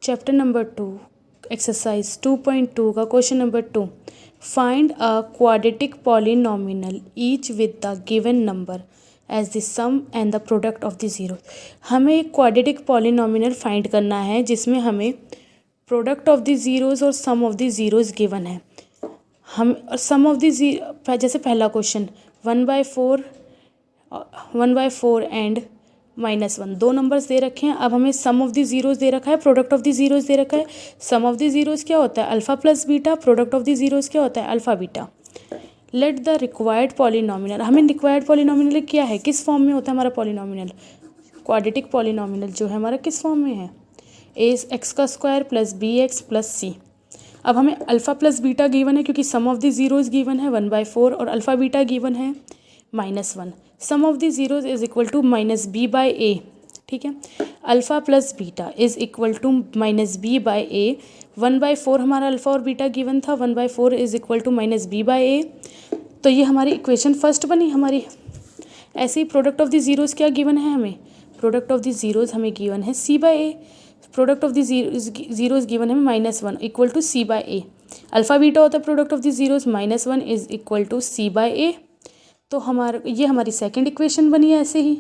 Chapter number 2 exercise 2.2 का question number 2, find a quadratic polynomial each with the given number as the sum and the product of the zero. हमें एक quadratic पॉलिनॉमिनल find करना है जिसमें हमें product of the zeros और सम of the zeros given है। हम सम ऑफ द जीरो, जैसे पहला क्वेश्चन 1/4 एंड -1 दो नंबर्स दे रखे हैं। अब हमें सम ऑफ द जीरोज़ दे रखा है, प्रोडक्ट ऑफ द जीरोज़ दे रखा है। सम ऑफ द जीरोज़ क्या होता है? Alpha plus beta. Product of the zeros क्या होता है? Alpha beta. Let the required polynomial, हमें रिक्वायर्ड पॉलिनॉमिनल क्या है, किस फॉर्म में होता है हमारा पॉलिनॉमिनल? क्वाड्रेटिक पॉलिनॉमिनल जो है हमारा किस फॉर्म में है? ax² plus bx plus c। अब हमें अल्फ़ा प्लस बीटा गिवन है क्योंकि sum of the zeros given है 1/4 और अल्फ़ा बीटा गिवन है -1। Sum of the zeros is equal to -b/a। ठीक है, alpha plus beta is equal to -b/a। 1/4 हमारा अल्फ़ा और बीटा गिवन था, 1/4 इज इक्वल टू -b/a। तो ये हमारी इक्वेशन फर्स्ट बनी हमारी। ऐसे ही प्रोडक्ट ऑफ द जीरोज़ क्या गिवन है हमें? प्रोडक्ट ऑफ द जीरोज़ हमें गिवन है c/a। Product of the zeros given है -1 equal to c/a। Alpha beta होता है product of the zeros, -1 is equal to c/a। तो ये हमारी सेकंड इक्वेशन बनी है। ऐसे ही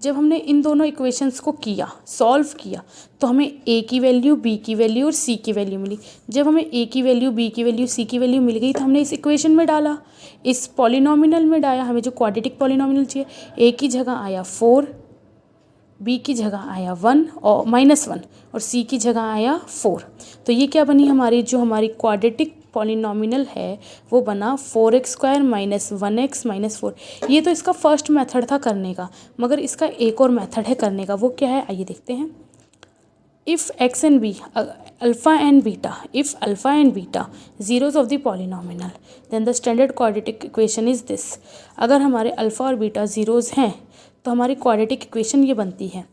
जब हमने इन दोनों इक्वेशंस को किया, सॉल्व किया, तो हमें a की वैल्यू, b की वैल्यू और c की वैल्यू मिली। जब हमें a की वैल्यू, b की वैल्यू, c की वैल्यू मिल गई तो हमने इस इक्वेशन में डाला, इस पॉलिनॉमिनल में डाला। हमें जो क्वाड्रेटिक पॉलिनॉमिनल चाहिए, a की जगह आया 4, b की जगह आया 1 और -1 और c की जगह आया 4। तो ये क्या बनी हमारी, जो हमारी क्वाड्रेटिक पॉलिनॉमिनल है वो बना 4x² - 1x - 4। ये तो इसका फर्स्ट मेथड था करने का, मगर इसका एक और मेथड है करने का। वो क्या है, आइए देखते हैं। If x and b, alpha and beta zeros of the polynomial, then the standard quadratic equation is this. अगर हमारे अल्फ़ा और बीटा जीरोज़ हैं तो हमारी क्वाड्रेटिक इक्वेशन ये बनती है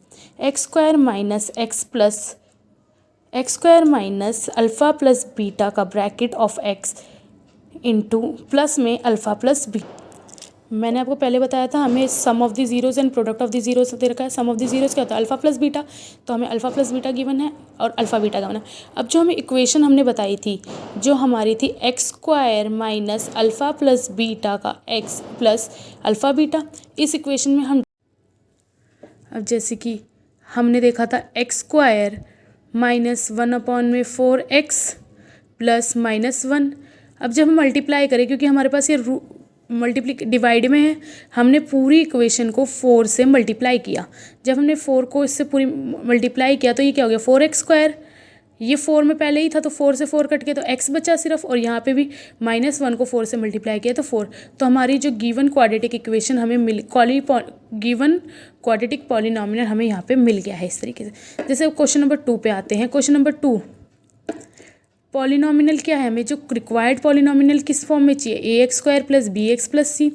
x² minus alpha plus beta का bracket of x into plus में अल्फ़ा प्लस बीटा। मैंने आपको पहले बताया था हमें sum of the zeros and product of the zeros दे रखा है। सम ऑफ द जीरोज़ क्या होता है? Alpha plus beta. तो हमें अल्फ़ा प्लस बीटा गिवन है और अल्फ़ा बीटा गिवन है। अब जो हमें इक्वेशन हमने बताई थी, जो हमारी थी x² minus alpha plus beta का x प्लस अल्फ़ा बीटा, इस इक्वेशन में हम, अब जैसे कि हमने देखा था x² माइनस 1/4x प्लस -1। अब जब हम मल्टीप्लाई करें, क्योंकि हमारे पास ये डिवाइड में है, हमने पूरी इक्वेशन को 4 से मल्टीप्लाई किया। जब हमने 4 को इससे पूरी मल्टीप्लाई किया तो ये क्या हो गया, 4x²। ये 4 में पहले ही था तो 4 से 4 कट के तो x बचा सिर्फ, और यहाँ पे भी -1 को 4 से मल्टीप्लाई किया तो 4। तो हमारी जो गिवन क्वाड्रेटिक इक्वेशन हमें गिवन क्वाड्रेटिक पॉलिनॉमिनल हमें यहाँ पे मिल गया है इस तरीके से। जैसे क्वेश्चन नंबर 2 पे आते हैं। क्वेश्चन नंबर 2, पॉलिनॉमिनल क्या है, हमें जो रिक्वायर्ड पॉलिनॉमिनल किस फॉर्म में चाहिए? ax² plus bx plus c।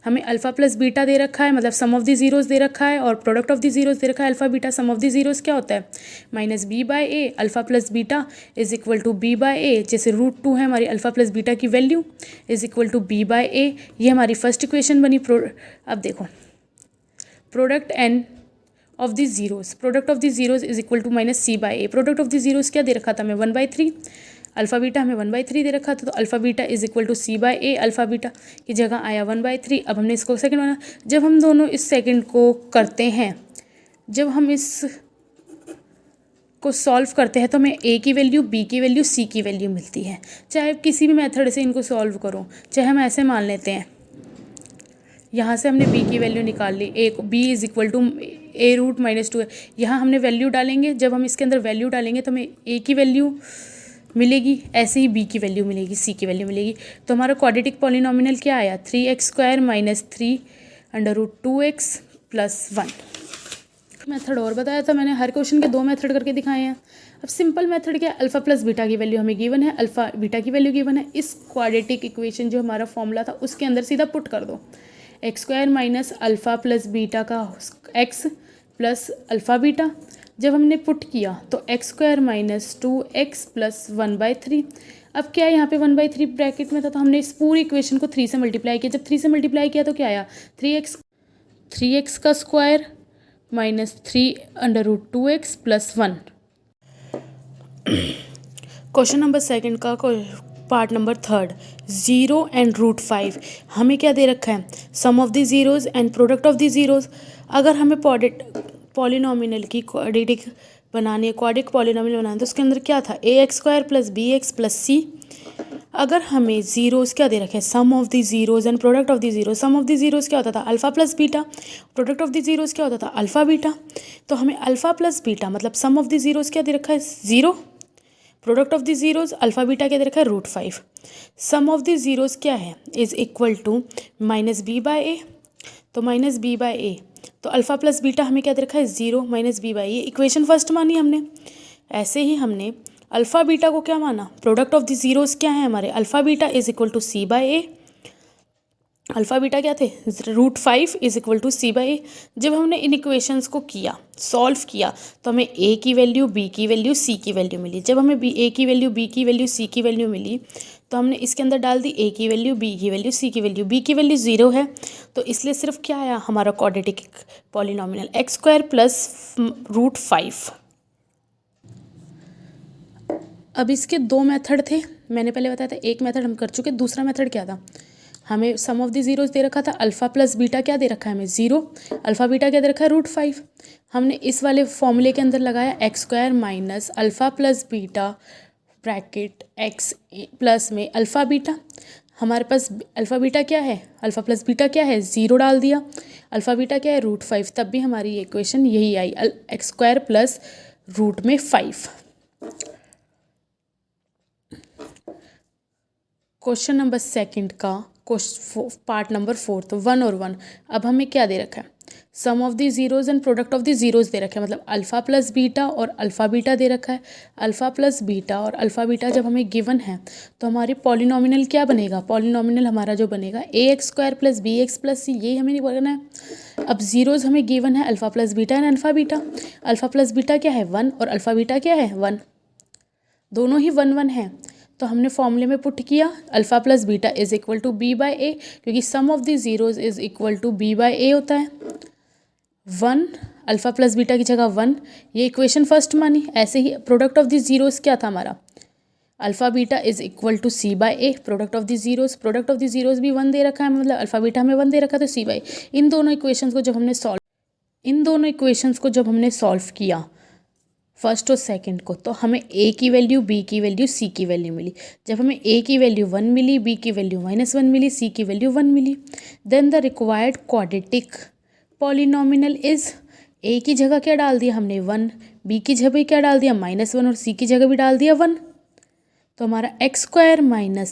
हमें अल्फ़ा प्लस बीटा दे रखा है, मतलब सम ऑफ द जीरोज़ दे रखा है, और प्रोडक्ट ऑफ द जीरोज़ दे रखा है alpha beta. Sum of the zeros क्या होता है? -b/a। Alpha plus beta is equal to b/a। जैसे √2 है हमारी अल्फ़ा प्लस बीटा की value, is equal to b/a। ये हमारी फर्स्ट इक्वेशन बनी। अब देखो, product N of the zeros, product of the zeros is equal to -c/a। Product of the zeros क्या दे रखा था हमें? 1/3। अल्फ़ा बीटा हमें 1/3 दे रखा था, तो alpha beta is equal to c/a। Alpha beta की जगह आया 1/3। अब हमने इसको सेकंड बना। जब हम दोनों इस सेकंड को करते हैं, जब हम इस को सॉल्व करते हैं तो हमें a की वैल्यू, b की वैल्यू, c की वैल्यू मिलती है। चाहे किसी भी मेथड से इनको सॉल्व करो, चाहे हम ऐसे मान लेते हैं, यहाँ से हमने b की वैल्यू निकाल ली, b is equal to a√-2 है। यहाँ हमने वैल्यू डालेंगे, जब हम इसके अंदर वैल्यू डालेंगे तो हमें a की वैल्यू मिलेगी, ऐसे ही b की वैल्यू मिलेगी, c की वैल्यू मिलेगी। तो हमारा क्वाड्रेटिक पॉलिनॉमिनल क्या आया? 3x² minus 3√2x plus 1। Method और बताया था मैंने, हर क्वेश्चन के 2 मेथड करके दिखाए हैं। अब सिंपल मेथड क्या है, अल्फ़ा प्लस बीटा की वैल्यू हमें गिवन है, अल्फ़ा बीटा की वैल्यू गिवन है। इस क्वाड्रेटिक इक्वेशन जो हमारा फॉर्मूला था उसके अंदर सीधा पुट कर दो, x² minus alpha plus beta का x प्लस अल्फ़ा बीटा। जब हमने पुट किया तो x² माइनस 2x प्लस 1/3। अब क्या है, यहाँ पे 1/3 ब्रैकेट में था तो हमने इस पूरी इक्वेशन को 3 से मल्टीप्लाई किया। जब 3 से मल्टीप्लाई किया तो क्या आया, 3x का square minus 3√2x plus 1। Question number second का part number third, 0 and root 5। हमें क्या दे रखा है, sum of the zeros and product of the zeros. अगर हमें पॉलिनॉमिनल की क्वाड्रेटिक बनानी है, क्वाड्रिक पॉलिनॉमिनल बनाना है, तो उसके अंदर क्या था, ax² + bx + c। अगर हमें ज़ीरोज़ क्या दे रखे हैं, sum of the zeros and product of the zeros. Sum of the zeros क्या होता था, alpha plus beta. Product of the zeros क्या होता था, अल्फ़ा बीटा। तो हमें अल्फ़ा प्लस बीटा मतलब सम ऑफ द ज़ीरोज़ क्या दे रखा है, 0। Product of the zeros alpha beta क्या दे रखा है, root 5। Sum of the zeros क्या है, इज़ इक्वल टू -b/a। तो -b/a, तो अल्फ़ा प्लस बीटा हमें क्या दे रखा है, 0 -b/a। इक्वेशन फर्स्ट मानी हमने। ऐसे ही हमने अल्फ़ा बीटा को क्या माना, प्रोडक्ट ऑफ द ज़ीरोज़ क्या है हमारे, alpha beta is equal to c/a। Alpha beta क्या थे, root 5 is equal to c/a। जब हमने इन इक्वेशंस को किया, सॉल्व किया, तो हमें a की वैल्यू, b की वैल्यू, c की वैल्यू मिली। जब हमें a की वैल्यू, b की वैल्यू, c की वैल्यू मिली, तो हमने इसके अंदर डाल दी a की वैल्यू, b की वैल्यू, c की वैल्यू। b की वैल्यू 0 है, तो इसलिए सिर्फ क्या आया हमारा क्वाड्रेटिक पॉलिनॉमिनल, x² + रूट 5। अब इसके दो मेथड थे, मैंने पहले बताया था एक मेथड हम कर चुके। दूसरा मेथड क्या था, हमें सम ऑफ द ज़ीरोज़ दे रखा था, अल्फ़ा प्लस बीटा क्या दे रखा है हमें, 0। अल्फ़ा बीटा क्या दे रखा है, रूट 5। हमने इस वाले फॉर्मूले के अंदर लगाया x² - alpha plus beta bracket x plus में अल्फ़ा बीटा। हमारे पास अल्फ़ा बीटा क्या है, अल्फ़ा प्लस बीटा क्या है, 0 डाल दिया। अल्फ़ा बीटा क्या है, रूट 5। तब भी हमारी ये इक्वेशन यही आई, x² + root 5। Question number second का पार्ट नंबर 4, 1 और 1। अब हमें क्या दे रखा है, sum of the zeros and product of the zeros दे रखा है, मतलब अल्फ़ा प्लस बीटा और अल्फ़ा बीटा दे रखा है। अल्फ़ा प्लस बीटा और अल्फ़ा बीटा जब हमें गिवन है, तो हमारी पॉलिनॉमिनल क्या बनेगा, पॉलिनॉमिनल हमारा जो बनेगा ax² + bx + c। यही हमें नहीं बोलना है। अब ज़ीरोज़ हमें गिवन है, alpha plus beta and alpha beta. Alpha plus beta क्या है, 1, और अल्फ़ा बीटा क्या है, 1। दोनों ही 1 1 हैं, तो हमने फॉर्मूले में पुट किया alpha plus beta is equal to b/a, क्योंकि sum of the zeros is equal to b/a होता है। 1 अल्फ़ा प्लस बीटा की जगह 1, ये इक्वेशन फर्स्ट मानी। ऐसे ही प्रोडक्ट ऑफ द ज़ीरोज़ क्या था हमारा, alpha beta is equal to c/a। Product of the zeros भी 1 दे रखा है, मतलब अल्फ़ा बीटा हमें 1 दे रखा है, तो c/a। इन दोनों इक्वेशंस को जब हमने सॉल्व किया फर्स्ट और सेकंड को, तो हमें a की वैल्यू, b की वैल्यू, c की वैल्यू मिली। जब हमें a की वैल्यू 1 मिली, b की वैल्यू -1 मिली, c की वैल्यू 1 मिली, then the required quadratic polynomial is, a की जगह क्या डाल दिया हमने, 1, b की जगह क्या डाल दिया, -1, और c की जगह भी डाल दिया 1। तो हमारा x²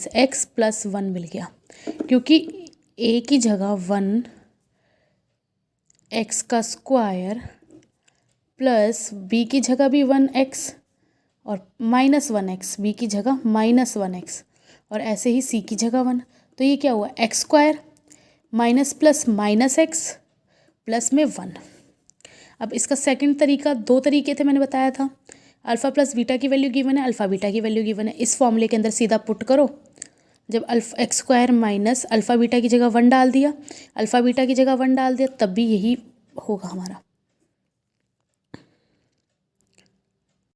- x + 1 मिल गया, क्योंकि a की जगह 1 x का स्क्वायर प्लस b की जगह भी 1x और -1x, b की जगह -1x, और ऐसे ही c की जगह 1। तो ये क्या हुआ, x² minus plus -x plus में 1। अब इसका सेकंड तरीका, दो तरीके थे मैंने बताया था। अल्फ़ा प्लस बीटा की वैल्यू गिवन है, अल्फ़ा बीटा की वैल्यू गिवन है, इस फॉर्मूले के अंदर सीधा पुट करो। जब x² माइनस अल्फ़ा बीटा की जगह 1 डाल दिया, अल्फ़ा बीटा की जगह 1 डाल दिया, तब भी यही होगा हमारा।